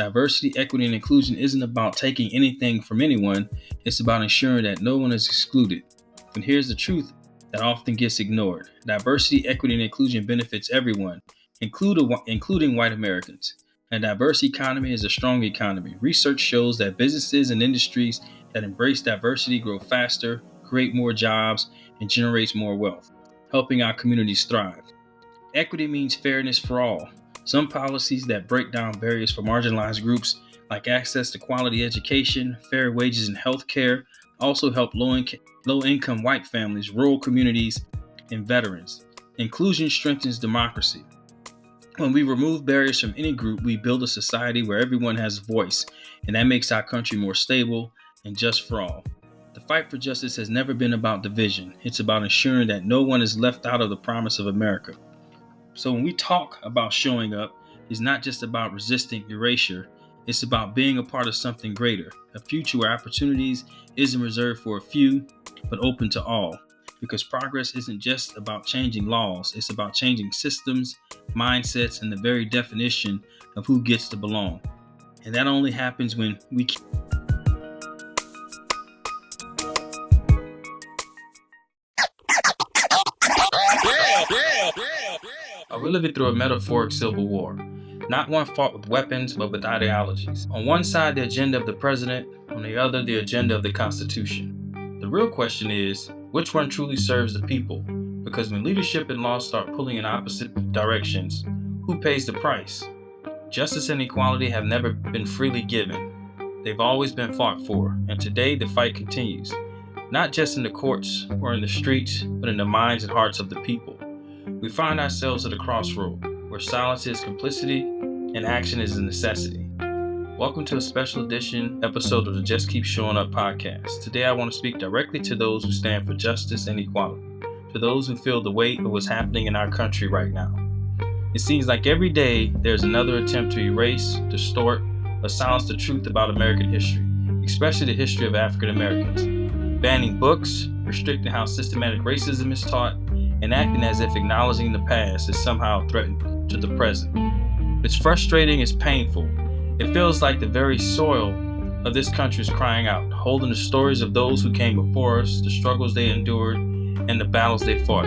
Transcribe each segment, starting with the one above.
Diversity, equity, and inclusion isn't about taking anything from anyone. It's about ensuring that no one is excluded. And here's the truth that often gets ignored. Diversity, equity, and inclusion benefits everyone, including white Americans. A diverse economy is a strong economy. Research shows that businesses and industries that embrace diversity grow faster, create more jobs, and generates more wealth, helping our communities thrive. Equity means fairness for all. Some policies that break down barriers for marginalized groups, like access to quality education, fair wages, and health care, also help low-income white families, rural communities, and veterans. Inclusion strengthens democracy. When we remove barriers from any group, we build a society where everyone has a voice, and that makes our country more stable and just for all. The fight for justice has never been about division. It's about ensuring that no one is left out of the promise of America. So when we talk about showing up, it's not just about resisting erasure. It's about being a part of something greater, a future where opportunities isn't reserved for a few, but open to all. Because progress isn't just about changing laws, it's about changing systems, mindsets, and the very definition of who gets to belong. And that only happens when we We're living through a metaphoric civil war, not one fought with weapons, but with ideologies. On one side, the agenda of the president, on the other, the agenda of the Constitution. The real question is, which one truly serves the people? Because when leadership and law start pulling in opposite directions, who pays the price? Justice and equality have never been freely given. They've always been fought for, and today the fight continues, not just in the courts or in the streets, but in the minds and hearts of the people. We find ourselves at a crossroad where silence is complicity and action is a necessity. Welcome to a special edition episode of the Just Keep Showing Up podcast. Today I want to speak directly to those who stand for justice and equality, to those who feel the weight of what's happening in our country right now. It seems like every day there's another attempt to erase, distort, or silence the truth about American history, especially the history of African Americans. Banning books, restricting how systematic racism is taught, and acting as if acknowledging the past is somehow a threat to the present. It's frustrating, it's painful. It feels like the very soil of this country is crying out, holding the stories of those who came before us, the struggles they endured, and the battles they fought.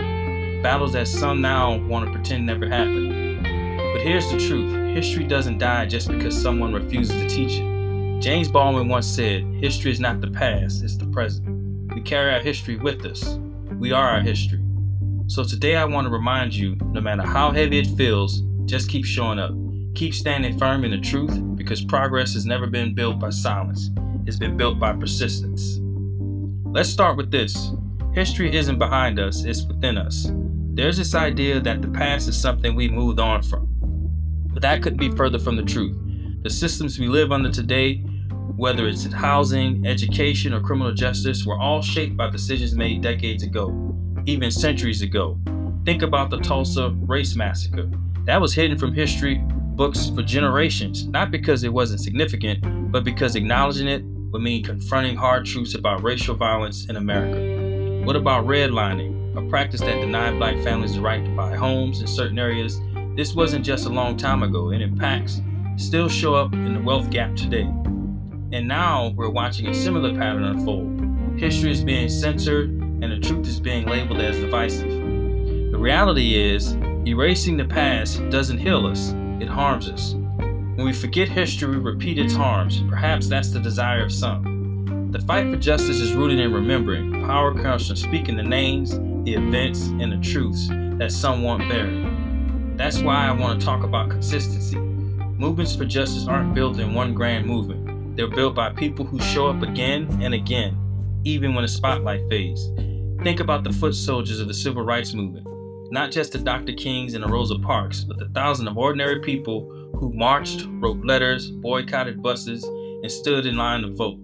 Battles that some now want to pretend never happened. But here's the truth. History doesn't die just because someone refuses to teach it. James Baldwin once said, history is not the past, it's the present. We carry our history with us. We are our history. So today I want to remind you, no matter how heavy it feels, just keep showing up. Keep standing firm in the truth, because progress has never been built by silence. It's been built by persistence. Let's start with this. History isn't behind us, it's within us. There's this idea that the past is something we moved on from. But that couldn't be further from the truth. The systems we live under today, whether it's in housing, education, or criminal justice, were all shaped by decisions made decades ago, even centuries ago. Think about the Tulsa race massacre. That was hidden from history books for generations, not because it wasn't significant, but because acknowledging it would mean confronting hard truths about racial violence in America. What about redlining, a practice that denied Black families the right to buy homes in certain areas? This wasn't just a long time ago, and impacts still show up in the wealth gap today. And now we're watching a similar pattern unfold. History is being censored, and the truth is being labeled as divisive. The reality is, erasing the past doesn't heal us, it harms us. When we forget history, we repeat its harms. Perhaps that's the desire of some. The fight for justice is rooted in remembering. Power comes from speaking the names, the events, and the truths that some want buried. That's why I want to talk about consistency. Movements for justice aren't built in one grand movement. They're built by people who show up again and again, even when the spotlight fades. Think about the foot soldiers of the civil rights movement. Not just the Dr. Kings and the Rosa Parks, but the thousands of ordinary people who marched, wrote letters, boycotted buses, and stood in line to vote,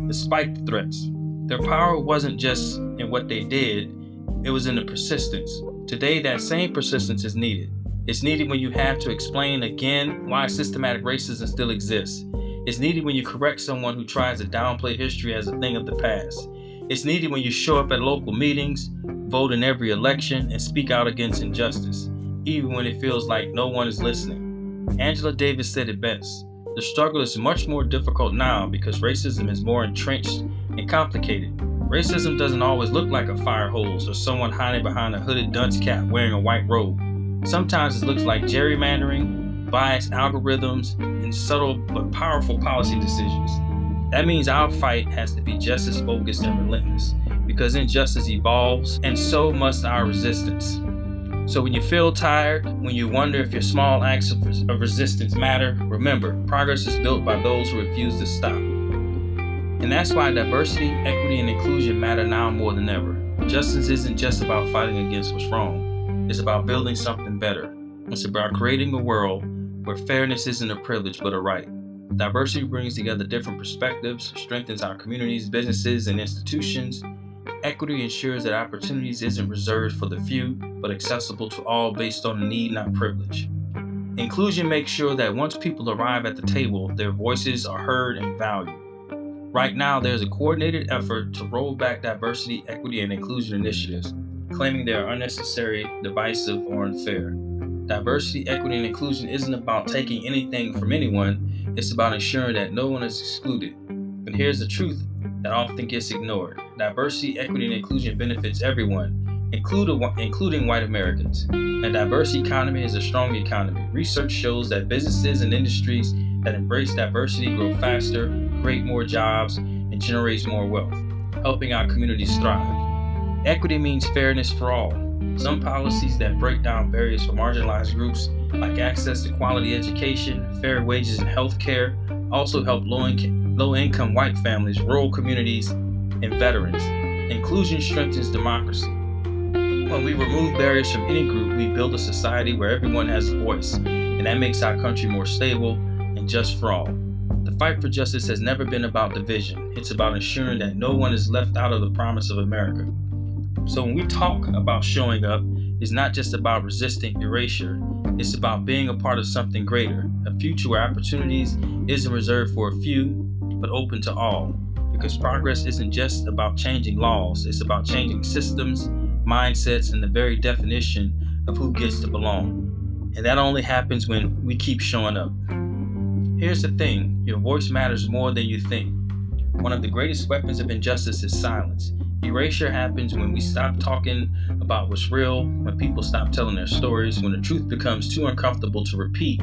despite the threats. Their power wasn't just in what they did, it was in the persistence. Today, that same persistence is needed. It's needed when you have to explain again why systematic racism still exists. It's needed when you correct someone who tries to downplay history as a thing of the past. It's needed when you show up at local meetings, vote in every election, and speak out against injustice, even when it feels like no one is listening. Angela Davis said it best. The struggle is much more difficult now because racism is more entrenched and complicated. Racism doesn't always look like a fire hose or someone hiding behind a hooded dunce cap wearing a white robe. Sometimes it looks like gerrymandering, biased algorithms, and subtle but powerful policy decisions. That means our fight has to be just as focused and relentless, because injustice evolves, and so must our resistance. So when you feel tired, when you wonder if your small acts of resistance matter, remember, progress is built by those who refuse to stop. And that's why diversity, equity, and inclusion matter now more than ever. Justice isn't just about fighting against what's wrong. It's about building something better. It's about creating a world where fairness isn't a privilege but a right. Diversity brings together different perspectives, strengthens our communities, businesses, and institutions. Equity ensures that opportunities isn't reserved for the few, but accessible to all based on need, not privilege. Inclusion makes sure that once people arrive at the table, their voices are heard and valued. Right now, there's a coordinated effort to roll back diversity, equity, and inclusion initiatives, claiming they are unnecessary, divisive, or unfair. Diversity, equity, and inclusion isn't about taking anything from anyone, it's about ensuring that no one is excluded. But here's the truth that often gets ignored. Diversity, equity, and inclusion benefits everyone, including white Americans. A diverse economy is a strong economy. Research shows that businesses and industries that embrace diversity grow faster, create more jobs, and generate more wealth, helping our communities thrive. Equity means fairness for all. Some policies that break down barriers for marginalized groups, like access to quality education, fair wages, and health care, also help low-income white families, rural communities, and veterans. Inclusion strengthens democracy. When we remove barriers from any group, we build a society where everyone has a voice, and that makes our country more stable and just for all. The fight for justice has never been about division. It's about ensuring that no one is left out of the promise of America. So when we talk about showing up, it's not just about resisting erasure. It's about being a part of something greater, a future where opportunities isn't reserved for a few, but open to all. Because progress isn't just about changing laws, it's about changing systems, mindsets, and the very definition of who gets to belong. And that only happens when we keep showing up. Here's the thing, your voice matters more than you think. One of the greatest weapons of injustice is silence. Erasure happens when we stop talking about what's real, when people stop telling their stories, when the truth becomes too uncomfortable to repeat.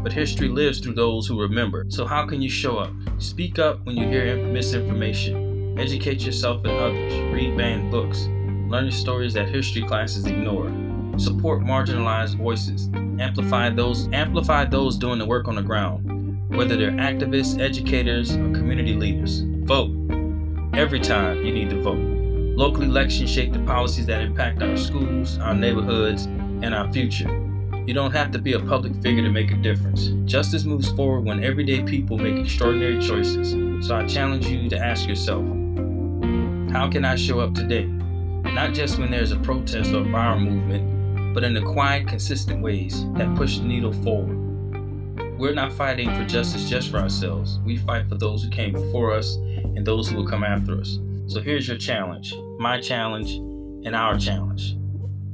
But history lives through those who remember. So how can you show up? Speak up when you hear misinformation. Educate yourself and others. Read banned books. Learn the stories that history classes ignore. Support marginalized voices. Amplify those doing the work on the ground, whether they're activists, educators, or community leaders. Vote. Every time you need to vote. Local elections shape the policies that impact our schools, our neighborhoods, and our future. You don't have to be a public figure to make a difference. Justice moves forward when everyday people make extraordinary choices. So I challenge you to ask yourself, how can I show up today? Not just when there's a protest or a viral movement, but in the quiet, consistent ways that push the needle forward. We're not fighting for justice just for ourselves. We fight for those who came before us and those who will come after us. So here's your challenge, my challenge, and our challenge.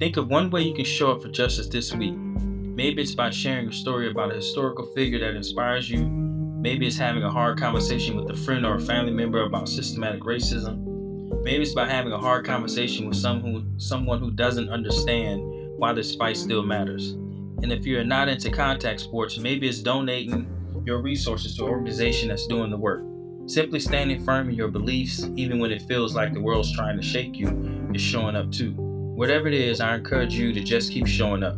Think of one way you can show up for justice this week. Maybe it's by sharing a story about a historical figure that inspires you. Maybe it's having a hard conversation with a friend or a family member about systematic racism. Maybe it's by having a hard conversation with someone who doesn't understand why this fight still matters. And if you're not into contact sports, maybe it's donating your resources to an organization that's doing the work. Simply standing firm in your beliefs, even when it feels like the world's trying to shake you, is showing up too. Whatever it is, I encourage you to just keep showing up.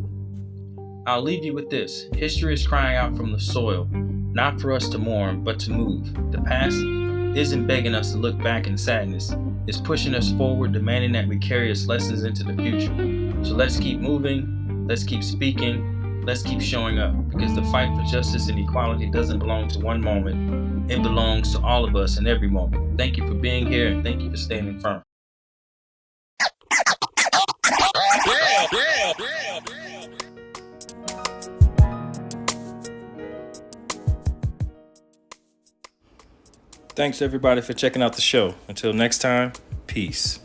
I'll leave you with this. History is crying out from the soil, not for us to mourn, but to move. The past isn't begging us to look back in sadness. It's pushing us forward, demanding that we carry its lessons into the future. So let's keep moving, let's keep speaking, let's keep showing up, because the fight for justice and equality doesn't belong to one moment. It belongs to all of us in every moment. Thank you for being here, and thank you for standing firm. Thanks everybody for checking out the show. Until next time, peace.